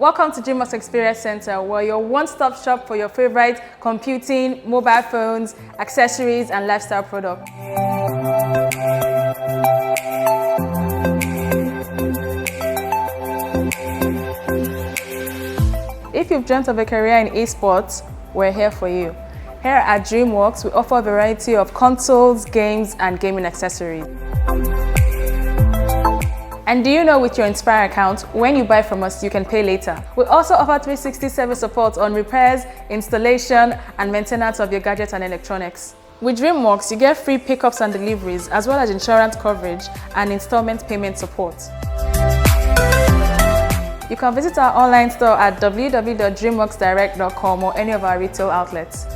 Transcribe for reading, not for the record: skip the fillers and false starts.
Welcome to Dreamworks Experience Center, where your one-stop shop for your favorite computing, mobile phones, accessories, and lifestyle products. If you've dreamt of a career in eSports, we're here for you. Here at Dreamworks, we offer a variety of consoles, games, and gaming accessories. And do you know, with your YNSPYRE account, when you buy from us, you can pay later. We also offer 360 service support on repairs, installation, and maintenance of your gadgets and electronics. With Dreamworks, you get free pickups and deliveries, as well as insurance coverage and installment payment support. You can visit our online store at www.dreamworksdirect.com or any of our retail outlets.